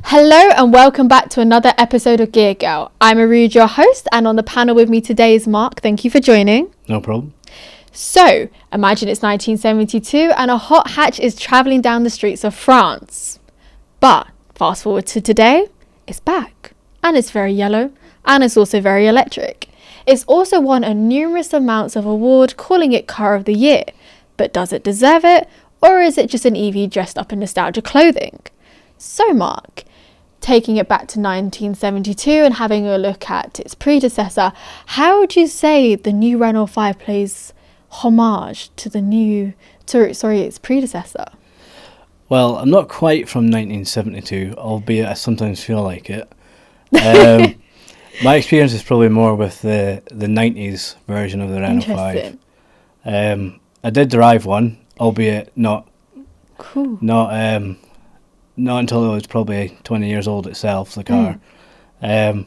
Hello and welcome back to another episode of Gear Girl. I'm Arooj, your host, and on the panel with me today is Mark. Thank you for joining. No problem. So, imagine it's 1972 and a hot hatch is travelling down the streets of France. But, fast forward to today, it's back. And it's very yellow, and it's also very electric. It's also won a numerous amounts of awards, calling it Car of the Year. But does it deserve it, or is it just an EV dressed up in nostalgia clothing? So Mark, taking it back to 1972 and having a look at its predecessor, how would you say the new Renault 5 plays homage to its predecessor? Well, I'm not quite from 1972, albeit I sometimes feel like it. My experience is probably more with the 90s version of the Renault 5. I did drive one, albeit not until it was probably 20 years old itself, the car. And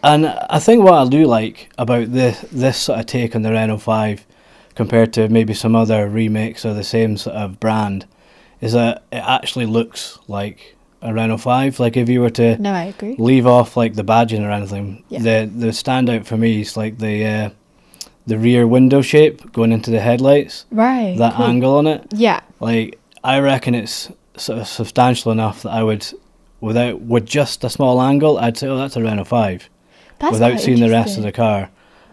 I think what I do like about this sort of take on the Renault 5 compared to maybe some other remakes of the same sort of brand is that it actually looks like a Renault 5. Like if you were to I agree. leave off like the badging or anything, Yeah. the standout for me is like the rear window shape going into the headlights. Right. That cool. angle on it. Yeah. Like I reckon it's sort of substantial enough that I would, with just a small angle, I'd say, oh, that's a Renault 5, That's without quite seeing the rest of interesting. the car.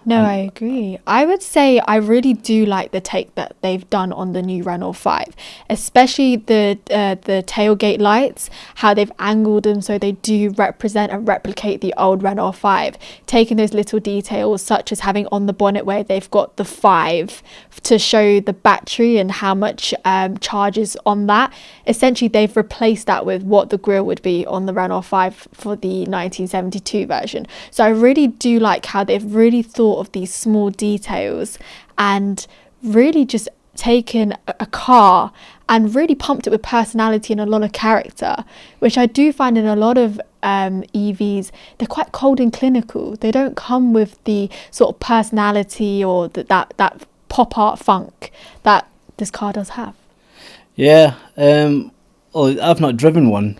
No, I agree. I would say I really do like the take that they've done on the new Renault 5, especially the tailgate lights, how they've angled them so they do represent and replicate the old Renault 5, taking those little details such as having on the bonnet where they've got the 5 to show the battery and how much charges on that. Essentially, they've replaced that with what the grille would be on the Renault 5 for the 1972 version. So I really do like how they've really thought of these small details and really just taken a car and really pumped it with personality and a lot of character, which I do find in a lot of EVs, they're quite cold and clinical. They don't come with the sort of personality or that pop art funk that this car does have. Yeah, well, I've not driven one,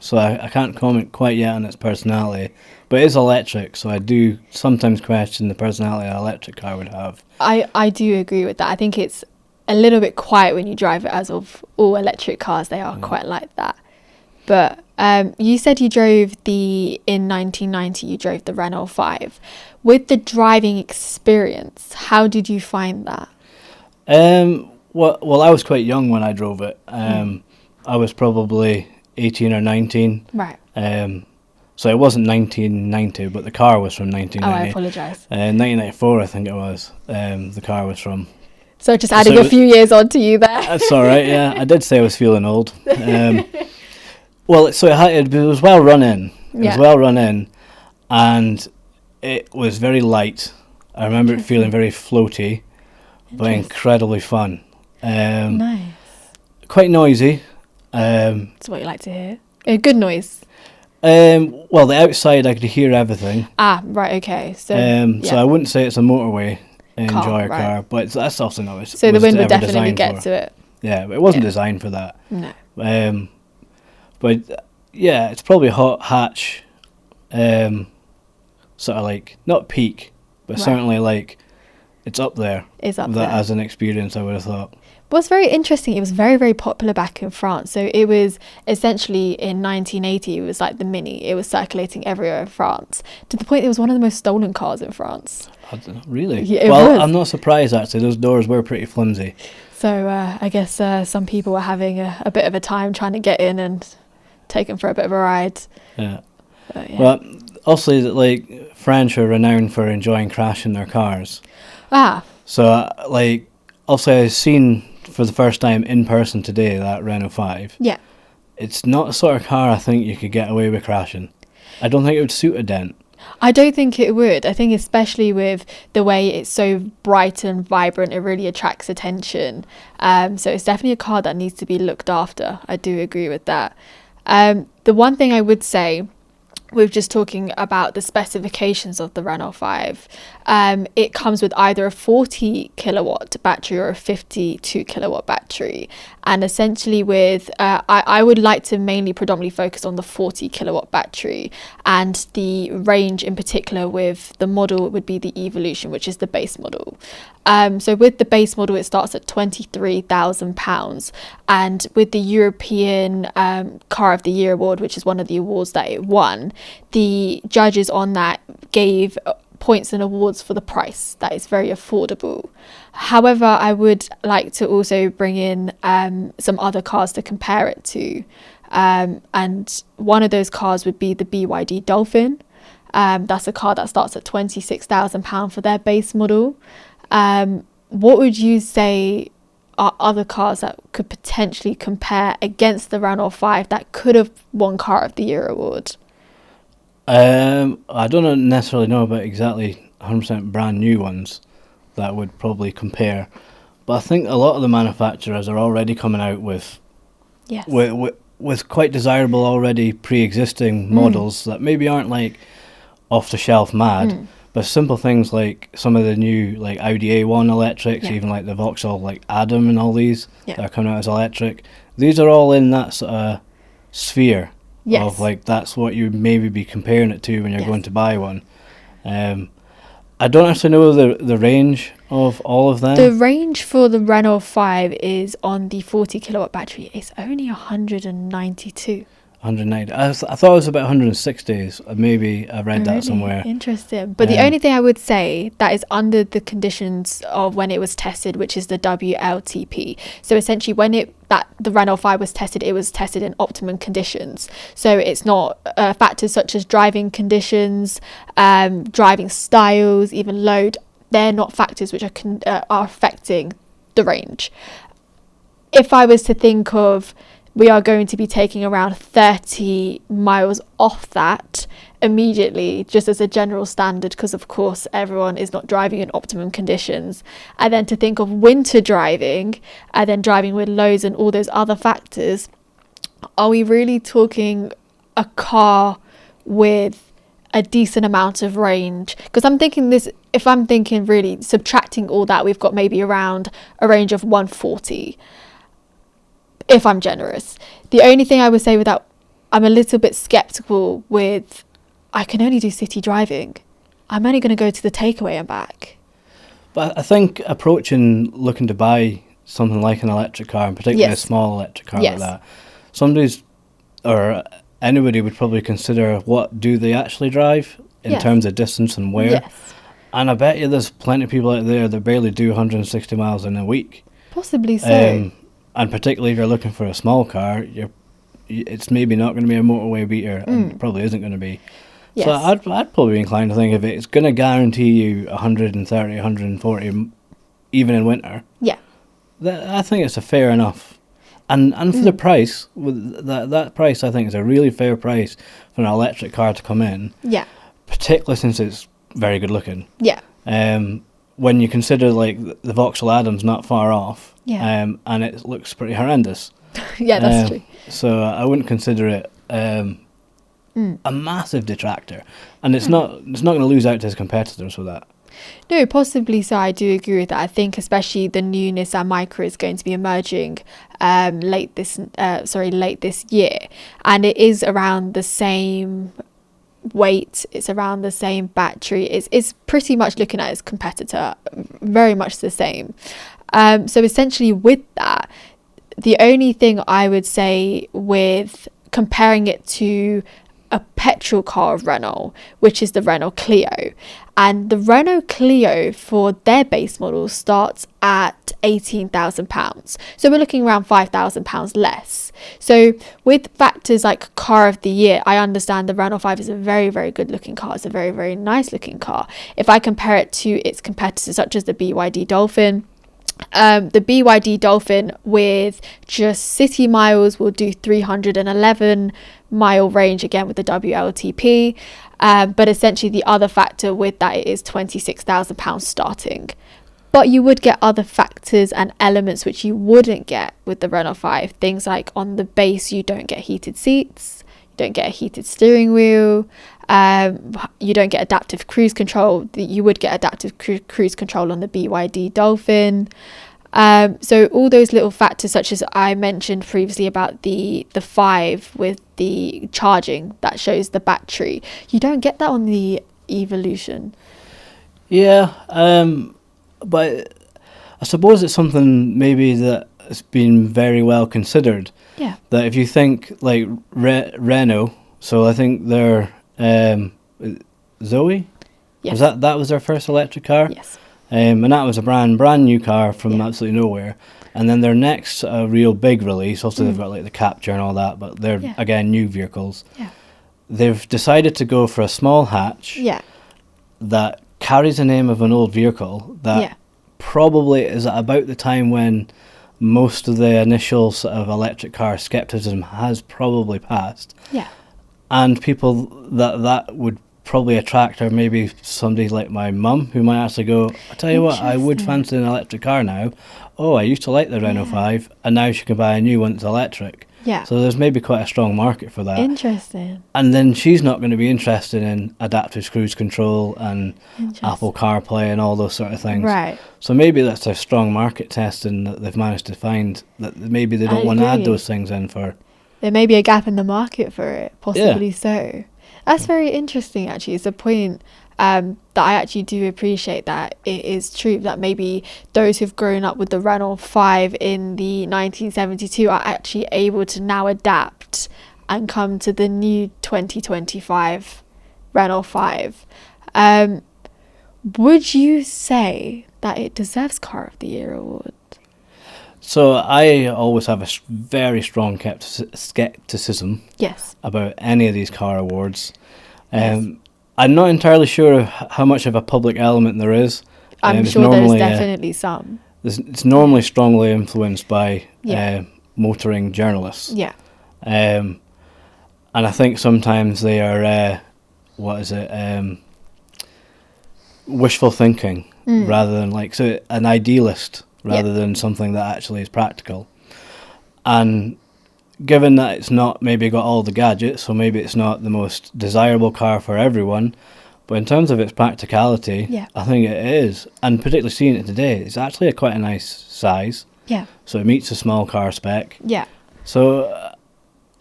so I can't comment quite yet on its personality. But it is electric, so I do sometimes question the personality an electric car would have. I do agree with that. I think it's a little bit quiet when you drive it, as of all electric cars, they are quite like that. But you said in 1990, you drove the Renault 5. With the driving experience, how did you find that? Well, I was quite young when I drove it. I was probably 18 or 19. Right. So it wasn't 1990, but the car was from 1990. Oh, I apologise. 1994, I think it was. The car was from. So just adding a few years on to you there. That's all right. Yeah, I did say I was feeling old. Well, so it was well run in. It was well run in, and it was very light. I remember it feeling very floaty, but incredibly fun. Nice. Quite noisy. That's what you like to hear. A good noise. Well, the outside I could hear everything. Ah, right, okay. So so I wouldn't say it's a motorway enjoyer car, but that's also not. So the wind would definitely get to it. Yeah, but it wasn't designed for that. No. But yeah, it's probably a hot hatch. Sort of like not peak, but certainly like it's up there. It's up there as an experience. I would have thought. What's very interesting, it was very, very popular back in France. So it was essentially in 1980, it was like the Mini. It was circulating everywhere in France to the point it was one of the most stolen cars in France. Really? Yeah, well, I'm not surprised actually. Those doors were pretty flimsy. So I guess some people were having a bit of a time trying to get in and take them for a bit of a ride. Yeah. Yeah. Well, also, like French are renowned for enjoying crashing their cars. Ah. So also I've seen for the first time in person today that Renault 5. Yeah. It's not the sort of car I think you could get away with crashing. I don't think it would suit a dent. I don't think it would. I think especially with the way it's so bright and vibrant, it really attracts attention. So it's definitely a car that needs to be looked after. I do agree with that. The one thing I would say we're just talking about the specifications of the Renault 5. It comes with either a 40 kilowatt battery or a 52 kilowatt battery. And essentially with, I would like to mainly predominantly focus on the 40 kilowatt battery, and the range in particular with the model would be the Evolution, which is the base model. So with the base model, it starts at £23,000, and with the European Car of the Year award, which is one of the awards that it won, the judges on that gave points and awards for the price. That is very affordable. However, I would like to also bring in some other cars to compare it to, and one of those cars would be the BYD Dolphin. That's a car that starts at £26,000 for their base model. What would you say are other cars that could potentially compare against the Renault 5 that could have won Car of the Year award? I don't necessarily know about exactly 100% brand new ones that would probably compare, but I think a lot of the manufacturers are already coming out with Yes. with quite desirable already pre-existing models that maybe aren't like off the shelf mad, but simple things like some of the new like Audi A1 electrics, even like the Vauxhall like Adam and all these that are coming out as electric. These are all in that sort of sphere of like that's what you maybe be comparing it to when you're going to buy one. I don't actually know the range of all of them. The range for the Renault 5 is on the 40 kilowatt battery. It's only 192. 190. I thought it was about 160. Maybe I read that somewhere. Interesting. But the only thing I would say that is under the conditions of when it was tested, which is the WLTP. So essentially, when the Renault 5 was tested, it was tested in optimum conditions. So it's not factors such as driving conditions, driving styles, even load. They're not factors which are affecting the range. If I was to think of, we are going to be taking around 30 miles off that immediately, just as a general standard, because of course everyone is not driving in optimum conditions. And then to think of winter driving, and then driving with loads and all those other factors, are we really talking a car with a decent amount of range? Because I'm thinking this, if I'm thinking really subtracting all that, we've got maybe around a range of 140. If I'm generous. The only thing I would say with that, I'm a little bit skeptical with, I can only do city driving. I'm only going to go to the takeaway and back. But I think looking to buy something like an electric car, and particularly a small electric car like that, anybody would probably consider what do they actually drive in terms of distance and where. Yes. And I bet you there's plenty of people out there that barely do 160 miles in a week. Possibly so. And particularly if you're looking for a small car, it's maybe not going to be a motorway beater, and it probably isn't going to be. Yes. So I'd probably be inclined to think if it's going to guarantee you 130, 140, even in winter. Yeah. I think it's a fair enough. And for the price, with that price, I think is a really fair price for an electric car to come in. Yeah. Particularly since it's very good looking. Yeah. When you consider like the Vauxhall Adam's not far off. Yeah. And it looks pretty horrendous. Yeah, that's true. So I wouldn't consider it a massive detractor, and it's not going to lose out to its competitors with that. No, possibly so. I do agree with that. I think especially the new Nissan Micra is going to be emerging late this year, and it is around the same weight, it's around the same battery, it's pretty much looking at its competitor, very much the same. So essentially with that, the only thing I would say with comparing it to a petrol car of Renault, which is the Renault Clio, and the Renault Clio for their base model starts at £18,000. So we're looking around £5,000 less. So with factors like Car of the Year, I understand the Renault 5 is a very, very good looking car. It's a very, very nice looking car. If I compare it to its competitors such as the BYD Dolphin, the BYD Dolphin with just city miles will do 311 mile range, again with the WLTP, but essentially the other factor with that is £26,000 starting. But you would get other factors and elements which you wouldn't get with the Renault 5. Things like on the base, you don't get heated seats, you don't get a heated steering wheel, you don't get adaptive cruise control. You would get adaptive cruise control on the BYD Dolphin. So all those little factors, such as I mentioned previously about the 5 with the charging that shows the battery, you don't get that on the Evolution. Yeah, but I suppose it's something maybe that has been very well considered. Yeah. That if you think like Renault, so I think they're Zoe. Yes. That was their first electric car? Yes. And that was a brand new car from Yeah. absolutely nowhere. And then their next real big release, also they've got like the Capture and all that, but they're Yeah. again new vehicles. Yeah. They've decided to go for a small hatch Yeah. that carries the name of an old vehicle that Yeah. probably is at about the time when most of the initial sort of electric car skepticism has probably passed. Yeah. And people that would probably attract are maybe somebody like my mum who might actually go, I tell you what, I would fancy an electric car now. Oh, I used to like the Renault 5 and now she can buy a new one that's electric. Yeah. So there's maybe quite a strong market for that. Interesting. And then she's not going to be interested in adaptive cruise control and Apple CarPlay and all those sort of things. Right. So maybe that's a strong market testing that they've managed to find, that maybe they don't want to add those things in for. There may be a gap in the market for it, possibly so. That's very interesting, actually. It's a point that I actually do appreciate, that it is true that maybe those who've grown up with the Renault 5 in the 1972 are actually able to now adapt and come to the new 2025 Renault 5. Would you say that it deserves Car of the Year award? So I always have a very strong skepticism Yes. about any of these car awards. Yes. I'm not entirely sure of how much of a public element there is. I'm sure there's definitely some. It's normally strongly influenced by Yeah. motoring journalists. Yeah. And I think sometimes they are, wishful thinking rather than so an idealist rather than something that actually is practical. And given that it's not maybe got all the gadgets, so maybe it's not the most desirable car for everyone, but in terms of its practicality, I think it is. And particularly seeing it today, it's actually quite a nice size. Yeah. So it meets a small car spec. Yeah. So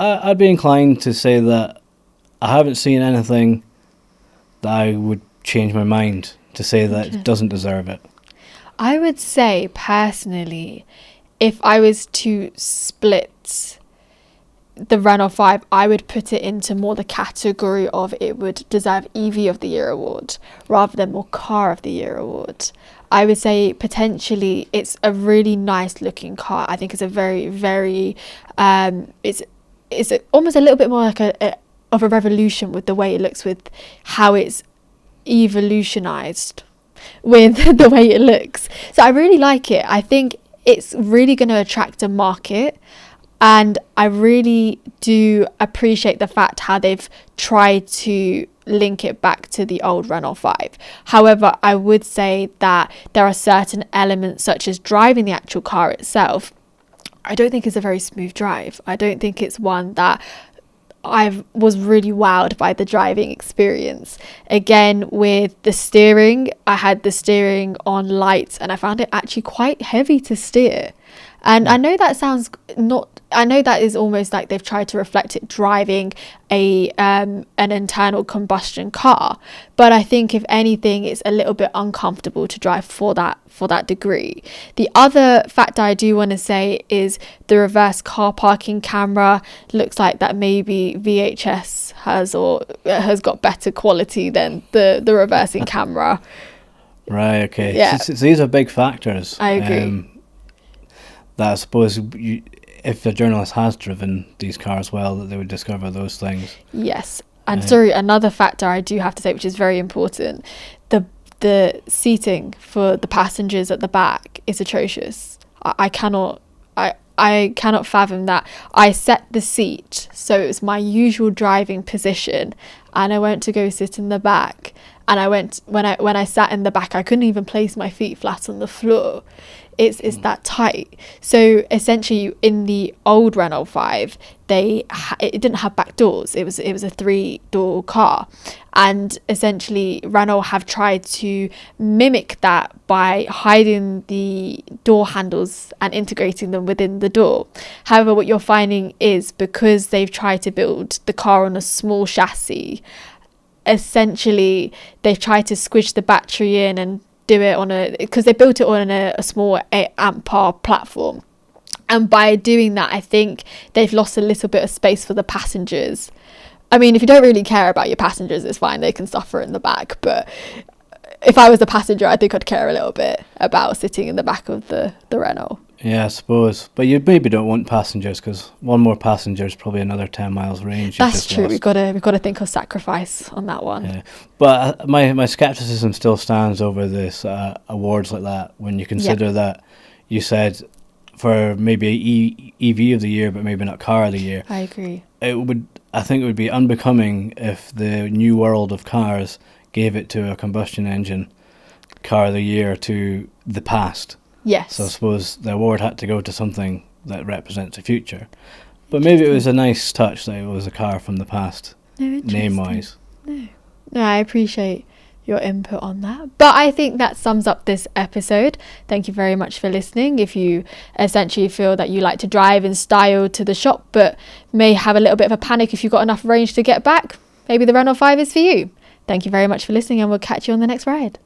I'd be inclined to say that I haven't seen anything that I would change my mind to say that it doesn't deserve it. I would say, personally, if I was to split the Renault 5, I would put it into more the category of it would deserve EV of the Year award rather than more Car of the Year award. I would say potentially it's a really nice looking car. I think it's a very, very, it's almost a little bit more like of a revolution with the way it looks, with how it's evolutionized with the way it looks. So I really like it. I think it's really going to attract a market, and I really do appreciate the fact how they've tried to link it back to the old Renault 5. However, I would say that there are certain elements, such as driving the actual car itself, I don't think it's a very smooth drive. I don't think it's one that I was really wowed by the driving experience. Again, with the steering, I had the steering on light and I found it actually quite heavy to steer. And I know that sounds I know that is almost like they've tried to reflect it driving an internal combustion car, but I think if anything, it's a little bit uncomfortable to drive for that degree. The other factor I do want to say is the reverse car parking camera. Looks like that maybe VHS has got better quality than the reversing camera. Right. Okay. Yeah. So these are big factors. I agree. That I suppose if the journalist has driven these cars well, that they would discover those things. Yes. And sorry, another factor I do have to say, which is very important, the seating for the passengers at the back is atrocious. I cannot fathom that. I set the seat so it was my usual driving position, and I went to go sit in the back, and I went when I sat in the back, I couldn't even place my feet flat on the floor. It's that tight. So essentially, in the old Renault 5, it didn't have back doors. It was a 3-door car, and essentially Renault have tried to mimic that by hiding the door handles and integrating them within the door. However, what you're finding is, because they've tried to build the car on a small chassis, essentially they've tried to squish the battery in and do it because they built it on a small 8 ampere platform, and by doing that I think they've lost a little bit of space for the passengers. I mean, if you don't really care about your passengers, it's fine, they can suffer in the back, but if I was a passenger, I think I'd care a little bit about sitting in the back of the Renault. Yeah, I suppose. But you maybe don't want passengers, because one more passenger is probably another 10 miles range. That's true. We've got to think of sacrifice on that one. Yeah. But my scepticism still stands over this awards like that, when you consider that you said for maybe EV of the year, but maybe not car of the year. I agree. I think it would be unbecoming if the new world of cars gave it to a combustion engine car of the year to the past. Yes. So I suppose the award had to go to something that represents the future. But maybe it was a nice touch that it was a car from the past, name-wise. No, I appreciate your input on that. But I think that sums up this episode. Thank you very much for listening. If you essentially feel that you like to drive in style to the shop, but may have a little bit of a panic if you've got enough range to get back, maybe the Renault 5 is for you. Thank you very much for listening, and we'll catch you on the next ride.